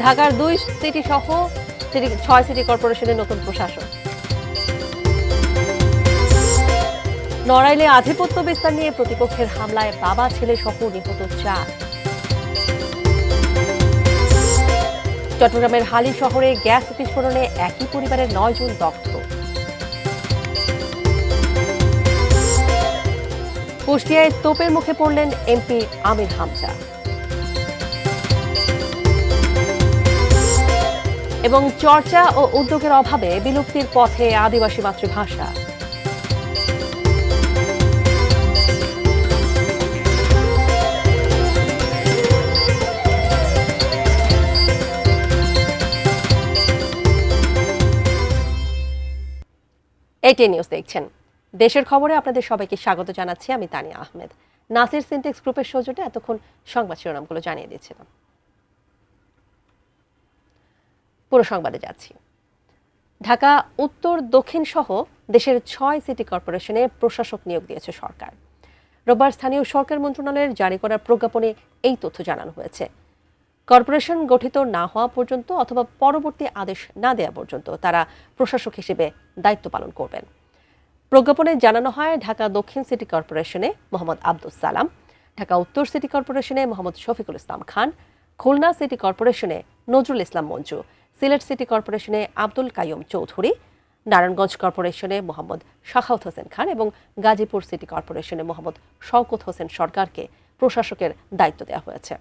ঢাকার 2 সিটি সহ 6 সিটি কর্পোরেশনের নতুন প্রশাসন। নড়াইলে আধিপত্য বিস্তার নিয়ে প্রতিপক্ষের হামলায় বাবা ছেলে সহ নিহত 4। চট্টগ্রামের হালি শহরে গ্যাস বিস্ফোরণে একই পরিবারের 9 জন দগ্ধ। কুষ্টিয়ায় তোপের মুখে পড়লেন এমপি আমির হামজা। এবং চর্চা ও উদ্যোগের অভাবে বিলুপ্তির পথে আদিবাসী মাতৃভাষা। এটি নিউজ দেখছেন। দেশের খবরে আপনাদের সবাইকে স্বাগত জানাচ্ছি, আমি তানিয়া আহমেদ। নাসির সিনটেক্স গ্রুপের সৌজন্যে এতক্ষণ সংবাদ শিরোনামগুলো জানিয়ে দিচ্ছিলাম। পুরো সংবাদে যাচ্ছি। ঢাকা উত্তর দক্ষিণ সহ দেশের 6 সিটি কর্পোরেশনে প্রশাসক নিয়োগ দিয়েছে সরকার। রোববার স্থানীয় সরকার মন্ত্রণালয়ের জারি করা প্রজ্ঞাপনে এই তথ্য জানানো হয়েছে। কর্পোরেশন গঠিত না হওয়া পর্যন্ত অথবা পরবর্তী আদেশ না দেওয়া পর্যন্ত তারা প্রশাসক হিসেবে দায়িত্ব পালন করবেন। প্রজ্ঞাপনে জানানো হয়, ঢাকা দক্ষিণ সিটি কর্পোরেশনে মোহাম্মদ আব্দুস সালাম, ঢাকা উত্তর city কর্পোরেশনে Mohammad Shafiqul Islam Khan, Khulna city কর্পোরেশনে Nazrul Islam Manju, Sylhet city কর্পোরেশনে Abdul Qayyum Chowdhury, Narayanganj কর্পোরেশনে Mohammad Shakhawat Hossain Khan এবং গাজীপুর সিটি কর্পোরেশনে মোহাম্মদ শওকত হোসেন সরকারকে প্রশাসকের দায়িত্ব দেওয়া হয়েছে।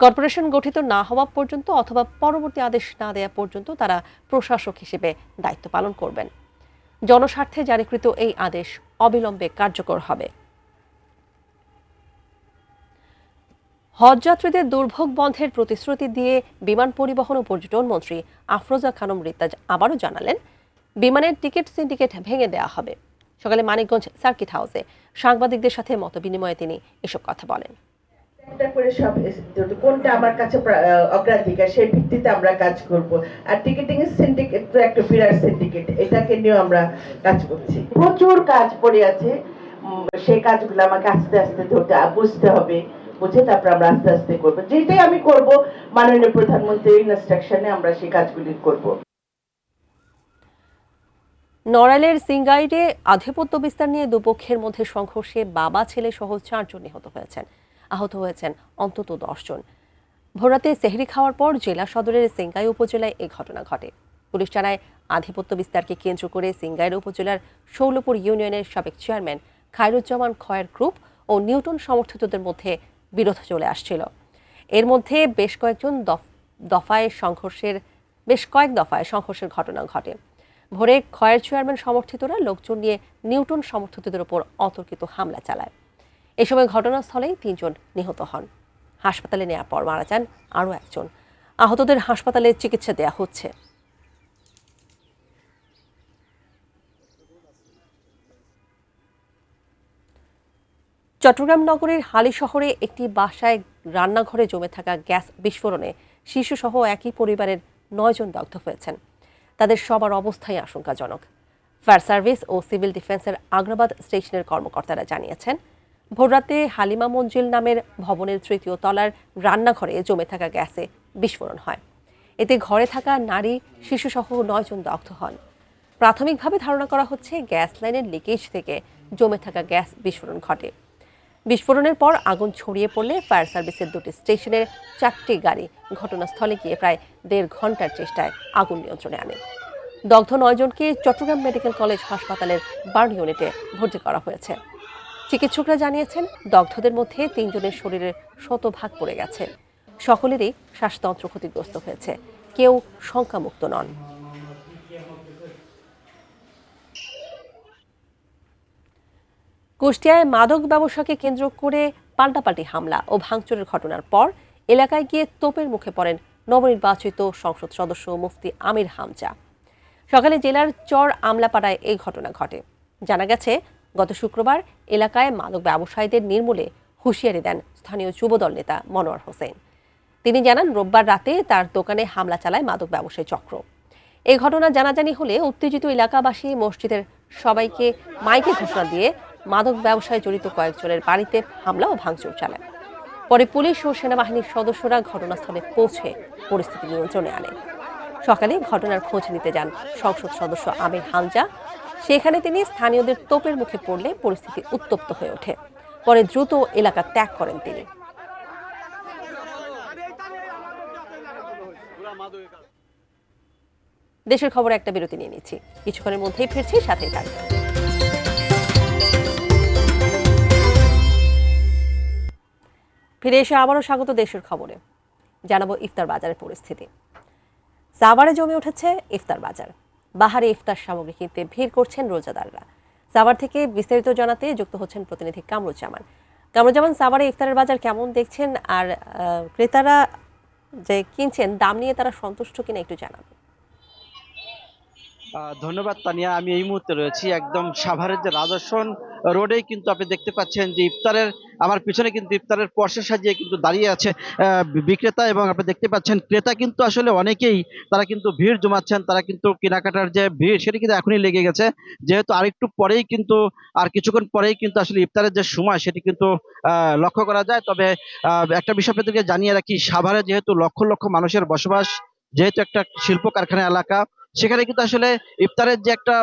কর্পোরেশন গঠিত না হওয়া পর্যন্ত অথবা পরবর্তী আদেশ না দেওয়া পর্যন্ত তারা প্রশাসক হিসেবে দায়িত্ব পালন করবেন। জনস্বার্থে জারিকৃত এই আদেশ অবিলম্বে কার্যকর হবে। হজযাত্রীদের দুর্ভোগ বন্ধের প্রতিশ্রুতি দিয়ে বিমান পরিবহন ও পর্যটন মন্ত্রী আফরোজা খানম রিতা আবারও জানালেন, বিমানের টিকিট সিন্ডিকেট ভেঙে দেওয়া হবে। সকালে মানিকগঞ্জ সার্কিট হাউসে সাংবাদিকদের সাথে মতবিনিময়ে তিনি এসব কথা বলেন। কোনটা আমার কাছে অগ্রাধিকার সেই ভিত্তিতে আমরা কাজ করব। আর টিকিটিং এর সিন্ডিকেট তো একটা বিরাট সিন্ডিকেট, এটাকে নিয়ে আমরা কাজ করছি। প্রচুর কাজ পড়ে আছে, সেই কাজগুলো আমাকে আস্তে আস্তে বুঝতে হবে, বুঝে তারপর আমরা আস্তে আস্তে করবো। যেটাই আমি করব মাননীয় প্রধানমন্ত্রীর ইনস্ট্রাকশনে আমরা সেই কাজগুলি করব। নড়াইলের সিংগাইরে আধিপত্য বিস্তার নিয়ে দুপক্ষের মধ্যে সংঘর্ষে বাবা ছেলে সহ 4 জন নিহত হয়েছেন। আহত হয়েছেন অন্তত 10 জন। ভোররাতে সেহরি খাওয়ার পর জেলা সদরের সিংগাই উপজেলায় এই ঘটনা ঘটে। পুলিশ জানায়, আধিপত্য বিস্তারকে কেন্দ্র করে সিংগাইর উপজেলার শৌলপুর ইউনিয়নের সাবেক চেয়ারম্যান খায়রুজ্জামান খয়ের গ্রুপ ও নিউটন সমর্থিতদের মধ্যে বিরোধ চলে আসছিল। এর মধ্যে বেশ কয়েক দফায় সংঘর্ষের ঘটনা ঘটে। ভোরে খয়ের চেয়ারম্যান সমর্থিতরা লোকজন নিয়ে নিউটন সমর্থিতদের উপর অতর্কিত হামলা চালায়। এ সময় ঘটনাস্থলেই 3 জন নিহত হন। হাসপাতালে নেওয়ার পর মারা যান আরও 1 জন। আহতদের হাসপাতালে চিকিৎসা দেওয়া হচ্ছে। চট্টগ্রাম নগরীর হালি শহরে একটি বাসায় রান্নাঘরে জমে থাকা গ্যাস বিস্ফোরণে শিশুসহ একই পরিবারের 9 জন দগ্ধ হয়েছেন। তাদের সবার অবস্থাই আশঙ্কাজনক। ফায়ার সার্ভিস ও সিভিল ডিফেন্সের আগ্রাবাদ স্টেশনের কর্মকর্তারা জানিয়েছেন, ভোররাতে হালিমা মঞ্জিল নামের ভবনের 3য় তলার রান্নাঘরে জমে থাকা গ্যাসে বিস্ফোরণ হয়। এতে ঘরে থাকা নারী শিশুসহ 9 জন দগ্ধ হন। প্রাথমিকভাবে ধারণা করা হচ্ছে গ্যাস লাইনের লিকেজ থেকে জমে থাকা গ্যাস বিস্ফোরণ ঘটে। বিস্ফোরণের পর আগুন ছড়িয়ে পড়লে ফায়ার সার্ভিসের 2টি স্টেশনের 4টি গাড়ি ঘটনাস্থলে গিয়ে প্রায় 1.5 ঘন্টার চেষ্টায় আগুন নিয়ন্ত্রণে আনে। দগ্ধ 9 জনকে চট্টগ্রাম মেডিকেল কলেজ হাসপাতালের বার্ন ইউনিটে ভর্তি করা হয়েছে। চিকিৎসকরা জানিয়েছেন, দগ্ধদের মধ্যে 3 জনের শরীরের শতভাগ পড়ে গেছে। সকলেরই শ্বাসতন্ত্র ক্ষতিগ্রস্ত হয়েছে, কেউ শঙ্কামুক্ত নন। কুষ্টিয়ায় মাদক ব্যবসাকে কেন্দ্র করে পাল্টাপাল্টি হামলা ও ভাঙচুরের ঘটনার পর এলাকায় গিয়ে তোপের মুখে পড়েন নবনির্বাচিত সংসদ সদস্য মুফতি আমির হামজা। সকালে জেলার চর আমলাপাড়ায় এই ঘটনা ঘটে। জানা গেছে, গত শুক্রবার এলাকায় মাদক ব্যবসায়ীদের নির্মূলে হুঁশিয়ারি দেন স্থানীয় যুবদল নেতা মনোয়ার হোসেন। তিনি জানান, রোববার রাতে তার দোকানে হামলা চালায় মাদক ব্যবসায়ী চক্র। এই ঘটনা জানাজানি হলে উত্তেজিত এলাকাবাসী মসজিদের সবাইকে মাইকে ঘোষণা দিয়ে মাদক ব্যবসায় জড়িত কয়েকজনের বাড়িতে হামলা ও ভাঙচুর চালায়। পরে পুলিশ ও সেনাবাহিনীর সদস্যরা ঘটনাস্থলে পৌঁছে পরিস্থিতি নিয়ন্ত্রণে আনে। সকালে ঘটনার খোঁজ নিতে যান সংসদ সদস্য আমির হামজা। সেখানে তিনি স্থানীয়দের তোপের মুখে পড়লে পরিস্থিতি উত্তপ্ত হয়ে ওঠে। পরে দ্রুত এলাকা ত্যাগ করেন তিনি। দেশের খবরে একটা বিরতি নিয়ে নিচ্ছি, কিছুক্ষণের মধ্যেই ফিরছি, সাথেই থাকবেন। ফিরে এসে আবারও স্বাগত দেশের খবরে। জানাবো ইফতার বাজারের পরিস্থিতি। সাভারে জমে উঠেছে ইফতার বাজার। বাহারে ইফতার সামগ্রী কিনতে ভিড় করছেন রোজাদাররা। সাভার থেকে বিস্তারিত জানাতে যুক্ত হচ্ছেন প্রতিনিধি কামরুজ্জামান। কামরুজ্জামান, সাভারে ইফতারের বাজার কেমন দেখছেন, আর ক্রেতারা যে কিনছেন দাম নিয়ে তারা সন্তুষ্ট কিনা একটু জানাবেন। ধন্যবাদ তানিয়া। আমি এই মুহূর্তে রয়েছি একদম সাভারের যে রাজস্বন রোডেই, কিন্তু আপনি দেখতে পাচ্ছেন যে ইফতারের আমার পিছনে কিন্তু ইফতারের পর্ষা সাজিয়ে কিন্তু দাঁড়িয়ে আছে বিক্রেতা, এবং আপনি দেখতে পাচ্ছেন ক্রেতা কিন্তু আসলে অনেকেই তারা কিন্তু ভিড় জমাচ্ছেন। তারা কিন্তু কেনাকাটার যে ভিড় সেটি কিন্তু এখনই লেগে গেছে, যেহেতু আরেকটু পরেই কিন্তু আর কিছুক্ষণ পরেই কিন্তু আসলে ইফতারের যে সময় সেটি কিন্তু লক্ষ্য করা যায়। তবে একটা বিষয় আপনাদেরকে জানিয়ে রাখি, সাভারে যেহেতু লক্ষ লক্ষ মানুষের বসবাস, যেহেতু একটা শিল্প কারখানা এলাকা, সেখানে কিন্তু আসলে ইফতারের যে একটা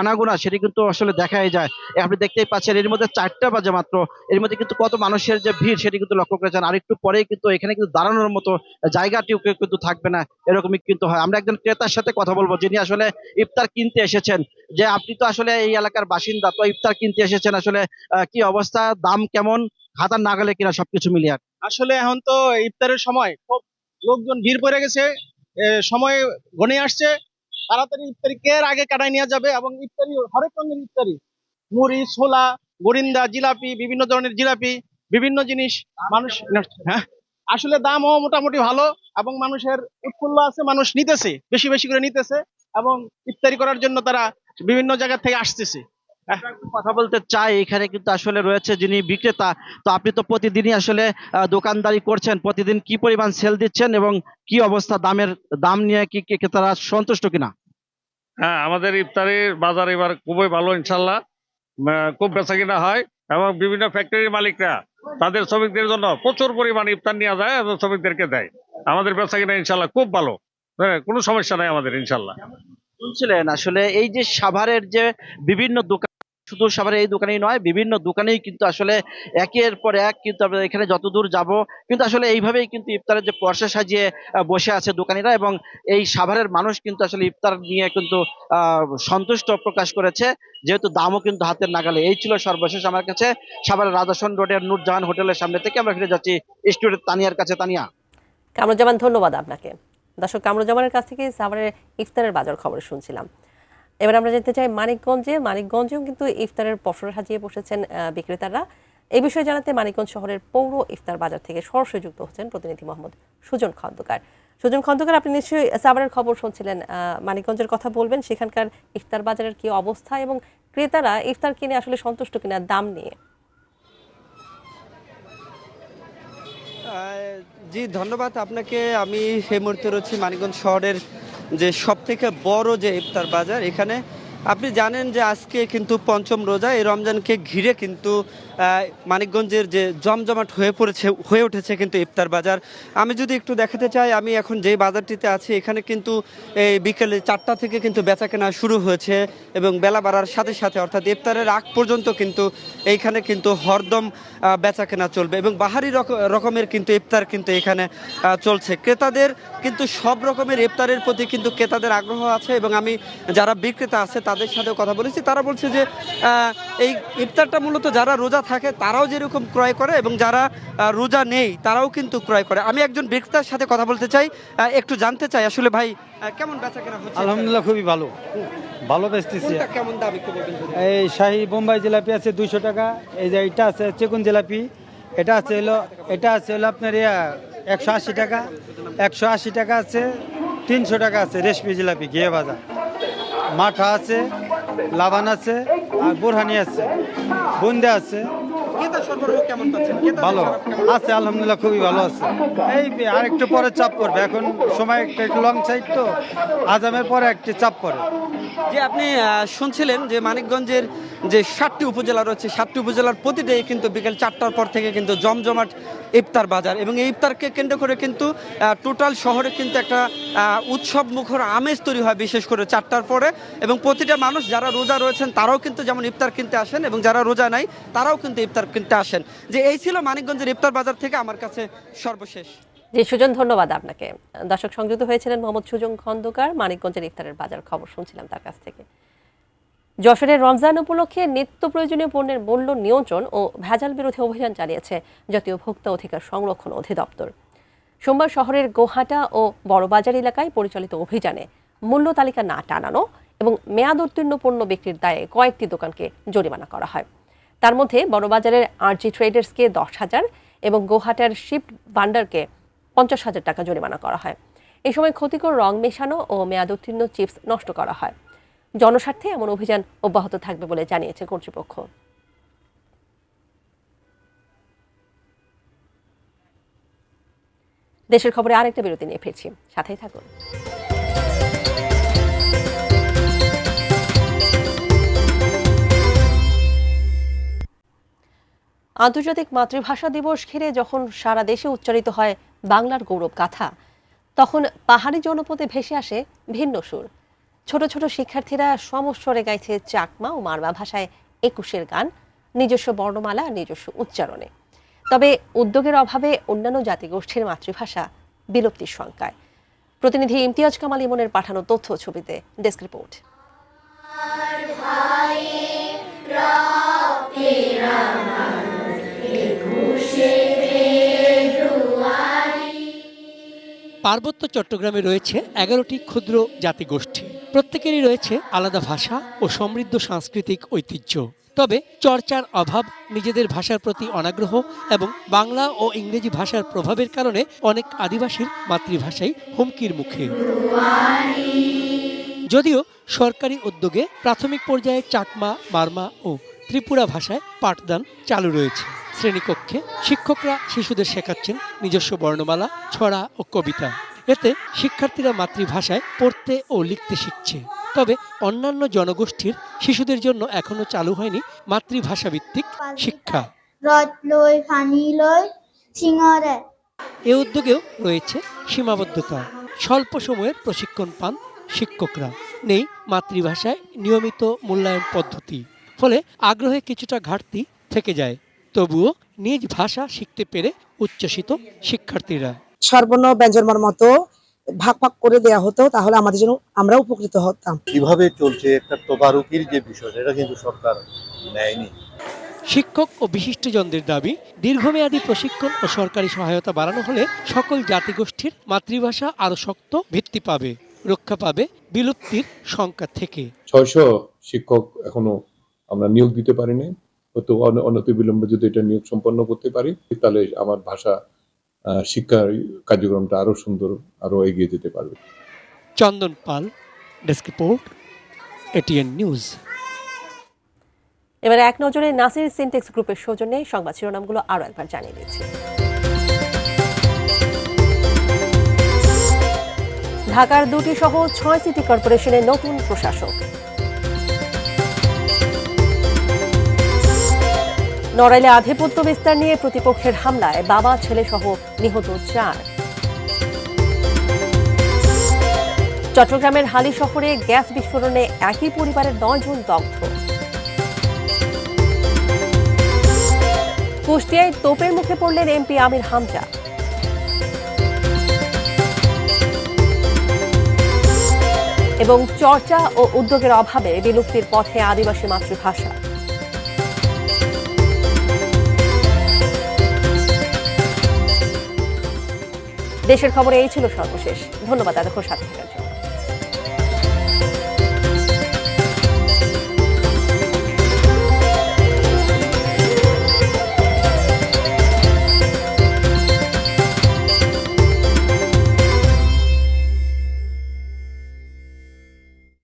আনাগোনা সেটি কিন্তু আসলে দেখাই যায়। আপনি দেখতেই পাচ্ছেন এর মধ্যে 4টা বাজে মাত্র, এর মধ্যে কিন্তু কত মানুষের যে ভিড় সেটি কিন্তু লক্ষ্য করেছেন। আর একটু পরেই কিন্তু এখানে কিন্তু দাঁড়ানোর মতো জায়গাটিও কিন্তু থাকবে না, এরকমই কিন্তু হয়। আমরা একজন ক্রেতার সাথে কথা বলবো যিনি আসলে ইফতার কিনতে এসেছেন। যে আপনি তো আসলে এই এলাকার বাসিন্দা, তো ইফতার কিনতে এসেছেন, আসলে কি অবস্থা, দাম কেমন, হাতার নাগালে কিনা সবকিছু মিলিয়ে? আসলে এখন তো ইফতারের সময়, খুব লোকজন ভিড় পড়ে গেছে, সময় ঘনিয়ে আসছে, তাড়াতাড়ি ইফতারি কে আগে কাটায় নেওয়া যাবে। এবং ইফতারি হরেক রঙের ইফতারি, মুড়ি, ছোলা, গরিন্দা, জিলাপি, বিভিন্ন ধরনের জিলাপি, বিভিন্ন জিনিস মানুষ, হ্যাঁ আসলে দামও মোটামুটি ভালো, এবং মানুষের উৎফুল্ল আছে, মানুষ নিতেছে, বেশি বেশি করে নিতেছে, এবং ইফতারি করার জন্য তারা বিভিন্ন জায়গা থেকে আসতেছে। কথা বলতে চাই, এখানে কিন্তু আসলে রয়েছে যিনি বিক্রেতা। তো আপনি তো প্রতিদিনই আসলে দোকানদারি করছেন, প্রতিদিন কি পরিমাণ সেল দিচ্ছেন এবং কি অবস্থা, দাম নিয়ে কি ক্রেতারা সন্তুষ্ট কিনা? হ্যাঁ, আমাদের ইফতারির বাজার এবার খুবই ভালো ইনশাল্লাহ। খুব বেচা কিনা হয়, এবং বিভিন্ন ফ্যাক্টরির মালিকরা তাদের শ্রমিকদের জন্য প্রচুর পরিমাণ ইফতার নিয়ে যায় এবং শ্রমিকদেরকে দেয়। আমাদের বেচা কিনা ইনশাল্লাহ খুব ভালো, হ্যাঁ, কোনো সমস্যা নাই আমাদের ইনশাল্লাহ। শুনছিলেন আসলে এই যে সাভারের যে বিভিন্ন দোকান, শুধু সাভারের এই দোকানেই নয়, বিভিন্ন দোকানেই কিন্তু আসলে একের পর এক কিন্তু আমরা এখানে যতদূর যাব কিন্তু আসলে এইভাবেই কিন্তু ইফতারের যে পর্ষা সাজিয়ে বসে আছে দোকানিরা, এবং এই সাভারের মানুষ কিন্তু আসলে ইফতার নিয়ে কিন্তু সন্তুষ্ট প্রকাশ করেছে, যেহেতু দামও কিন্তু হাতের নাগালে। এই ছিল সর্বশেষ আমার কাছে সাভারের রাজাসন রোডের নূরজাহান হোটেলের সামনে থেকে। আমরা ফিরে যাচ্ছি স্টুডিও তানিয়ার কাছে। তানিয়া। কামরুজ্জামান, ধন্যবাদ আপনাকে। দর্শক, কামরুজ্জামানের কাছ থেকে সাভারের ইফতারের বাজার খবর শুনছিলাম। এবার আমরা জানতে চাই মানিকগঞ্জেও কিন্তু ইফতারের পসরা সাজিয়ে বসেছেন বিক্রেতারা। এই বিষয়ে জানাতে মানিকগঞ্জ শহরের পৌর ইফতার বাজার থেকে সরাসরি যুক্ত হচ্ছেন প্রতিনিধি মোহাম্মদ সুজন খন্দকার। সুজন খন্দকার, আপনি নিশ্চয়ই সাভারের খবর শুনছিলেন, মানিকগঞ্জের কথা বলবেন, সেখানকার ইফতার বাজারের কি অবস্থা এবং ক্রেতারা ইফতার কিনে আসলে সন্তুষ্ট কিনা দাম নিয়ে? জি ধন্যবাদ আপনাকে। আমি এই মুহূর্তে রয়েছি মানিকগঞ্জ শহরের যে সবথেকে বড় যে ইফতার বাজার। এখানে আপনি জানেন যে আজকে কিন্তু পঞ্চম রোজা, এই রমজানকে ঘিরে কিন্তু মানিকগঞ্জের যে জমজমাট হয়ে উঠেছে কিন্তু ইফতার বাজার। আমি যদি একটু দেখাতে চাই, আমি এখন যেই বাজারটিতে আছি এখানে কিন্তু এই বিকেলে 4টা থেকে কিন্তু বেচাকেনা শুরু হয়েছে, এবং বেলা বাড়ার সাথে সাথে অর্থাৎ ইফতারের আগ পর্যন্ত কিন্তু এইখানে কিন্তু হরদম বেচাকেনা চলবে, এবং বাহারি রকমের কিন্তু ইফতার কিন্তু এখানে চলছে। ক্রেতাদের কিন্তু সব রকমের ইফতারের প্রতি কিন্তু ক্রেতাদের আগ্রহ আছে, এবং আমি যারা বিক্রেতা আছে তাদের সাথেও কথা বলেছি, তারা বলছে যে এই ইফতারটা মূলত যারা রোজা থাকে তারাও যেরকম ক্রয় করে, এবং যারা রোজা নেই তারাও কিন্তু ক্রয় করে। আমি একজন বিক্রেতার সাথে কথা বলতে চাই, একটু জানতে চাই আসলে ভাই কেমন বেচাকেনা হচ্ছে? আলহামদুলিল্লাহ খুবই ভালো, ভালো বেচতেছি। কেমন দাম একটু বলবেন? এই শাহী বোম্বাই জিলাপি আছে 200 টাকা, এই যে এটা আছে চিকন জিলাপি, এটা আছে হলো আপনার 180 টাকা, 180 টাকা আছে, 300 টাকা আছে রেশমি জিলাপি ঘিয়ে ভাজা, মাঠা আছে, লাবান আছে, আর বোরহানি আছে, বুন্দে আছে। ভালো আছে আলহামদুলিল্লাহ, খুবই ভালো আছে। এই আরেকটু পরে চাপ পড়বে, এখন সময় একটু লং সাইড তো, আজামের পরে একটু চাপ পড়ে। যে আপনি শুনছিলেন যে মানিকগঞ্জের যে 7টি উপজেলা রয়েছে 7টি উপজেলার প্রতিটাই কিন্তু বিকেল 4টার পর থেকে কিন্তু জমজমাট ইফতার বাজার, এবং এই ইফতারকে কেন্দ্র করে কিন্তু টোটাল শহরে কিন্তু একটা উৎসব মুখর আমেজ তৈরি হয়, বিশেষ করে 4টার পরে। এবং প্রতিটা মানুষ যারা রোজা রয়েছেন তারাও কিন্তু যেমন ইফতার কিনতে আসেন, এবং যারা রোজা নাই তারাও কিন্তু ইফতার কিনতে আসেন। যে এই ছিল মানিকগঞ্জের ইফতার বাজার থেকে আমার কাছে সর্বশেষ। জি সুজন, ধন্যবাদ আপনাকে। দর্শক, সংযুক্ত হয়েছিলেন মোহাম্মদ সুজন খন্দকার। মানিকগঞ্জের ইফতারের বাজার খবর শুনছিলাম তার কাছ থেকে। যশোরের রমজান উপলক্ষে নিত্য প্রয়োজনীয় পণ্যের মূল্য নিয়ন্ত্রণ ও ভেজাল বিরোধী অভিযান চালিয়েছে জাতীয় ভোক্তা অধিকার সংরক্ষণ অধিদপ্তর। সোমবার শহরের গোহাটা ও বড়বাজার এলাকায় পরিচালিত অভিযানে মূল্য তালিকা না টানানো এবং মেয়াদ উত্তীর্ণ পণ্য বিক্রির দায়ে কয়েকটি দোকানকে জরিমানা করা হয়। তার মধ্যে বড়বাজারের আরজি ট্রেডার্সকে 10,000 এবং গোহাটার শিফট ভান্ডারকে 50,000 টাকা জরিমানা করা হয়। এই সময় ক্ষতিকর রং মেশানো ও মেয়াদ উত্তীর্ণ চিপস নষ্ট করা হয়। জনস্বার্থে এমন অভিযান অব্যাহত থাকবে বলে জানিয়েছে কর্তৃপক্ষ। দেশের খবরে আরেকটা বিরতি নিয়ে ফিরছি, সাথেই থাকুন। আন্তর্জাতিক মাতৃভাষা দিবস ঘিরে যখন সারা দেশে উচ্চারিত হয় বাংলার গৌরব গাথা, তখন পাহাড়ি জনপদে ভেসে আসে ভিন্ন সুর। ছোট ছোট শিক্ষার্থীরা সমস্বরে গাইছে চাকমা ও মারমা ভাষায় 21-এর গান, নিজস্ব বর্ণমালা, নিজস্ব উচ্চারণে। তবে উদ্যোগের অভাবে অন্যান্য জাতিগোষ্ঠীর মাতৃভাষা বিলুপ্তির শঙ্কায়। প্রতিনিধি ইমতিয়াজ কামাল ইমনের পাঠানো তথ্য ছবিতে ডেস্ক রিপোর্ট। পার্বত্য চট্টগ্রামে রয়েছে 11টি ক্ষুদ্র জাতিগোষ্ঠী। প্রত্যেকেরই রয়েছে আলাদা ভাষা ও সমৃদ্ধ সাংস্কৃতিক ঐতিহ্য। তবে চর্চার অভাব, নিজেদের ভাষার প্রতি অনাগ্রহ এবং বাংলা ও ইংরেজি ভাষার প্রভাবের কারণে অনেক আদিবাসীর মাতৃভাষাই হুমকির মুখে। যদিও সরকারি উদ্যোগে প্রাথমিক পর্যায়ে চাকমা, মারমা ও ত্রিপুরা ভাষায় পাঠদান চালু রয়েছে। শ্রেণীকক্ষে শিক্ষকরা শিশুদের শেখাচ্ছেন নিজস্ব বর্ণমালা, ছড়া ও কবিতা। এতে শিক্ষার্থীরা মাতৃভাষায় পড়তে ও লিখতে শিখছে। তবে অন্যান্য জনগোষ্ঠীর শিশুদের জন্য এখনো চালু হয়নি মাতৃভাষা ভিত্তিক শিক্ষা। এ উদ্যোগেও রয়েছে সীমাবদ্ধতা। স্বল্প সময়ের প্রশিক্ষণ পান শিক্ষকরা, নেই মাতৃভাষায় নিয়মিত মূল্যায়ন পদ্ধতি, ফলে আগ্রহে কিছুটা ঘাটতি থেকে যায়। তবুও নিজ ভাষা শিখতে পেরে উচ্ছ্বসিত শিক্ষার্থীরা। স্বরবর্ণ ব্যঞ্জনবর্ণ মতো ভাগ ভাগ করে দেওয়া হতো, তাহলে আমাদের জন্য আমরা উপকৃত হতাম। কিভাবে চলছে একটা তদারকির যে বিষয়, এটা কিন্তু সরকার নেয়নি। শিক্ষক ও বিশিষ্টজনদের দাবি, দীর্ঘমেয়াদী প্রশিক্ষণ ও সরকারি সহায়তা বাড়ানো হলে সকল জাতিগোষ্ঠীর মাতৃভাষা আরও শক্ত ভিত্তি পাবে, রক্ষা পাবে বিলুপ্তির শঙ্কা থেকে। 600 শিক্ষক এখনো আমরা নিয়োগ দিতে পারিনি। তো অনতিবিলম্বে যদি এটা নিয়োগ সম্পন্ন করতে পারি, তাহলে আমার ভাষা শিক্ষার কার্যক্রমটা আরো সুন্দর, আরো এগিয়ে যেতে পারবে। চন্দন পাল, ডেস্ক রিপোর্ট, এটিএন নিউজ। এবারে এক নজরে নাসির সিনটেক্স গ্রুপের সৌজন্যে সংবাদ শিরোনামগুলো আরো একবার জানিয়ে দিচ্ছি। ঢাকার 2টি সহ 6 সিটি কর্পোরেশনের নতুন প্রশাসক। নড়াইলে আধিপত্য বিস্তার নিয়ে প্রতিপক্ষের হামলায় বাবা, ছেলে সহ নিহত 4। চট্টগ্রামের হালি শহরে গ্যাস বিস্ফোরণে একই পরিবারের 9 জন দগ্ধ। কুষ্টিয়ায় তোপের মুখে পড়লেন এমপি আমির হামজা। এবং চর্চা ও উদ্যোগের অভাবে বিলুপ্তির পথে আদিবাসী মাতৃভাষা। দেশের খবরে এই ছিল সর্বশেষ। ধন্যবাদ এতক্ষণ সাথে থাকার জন্য।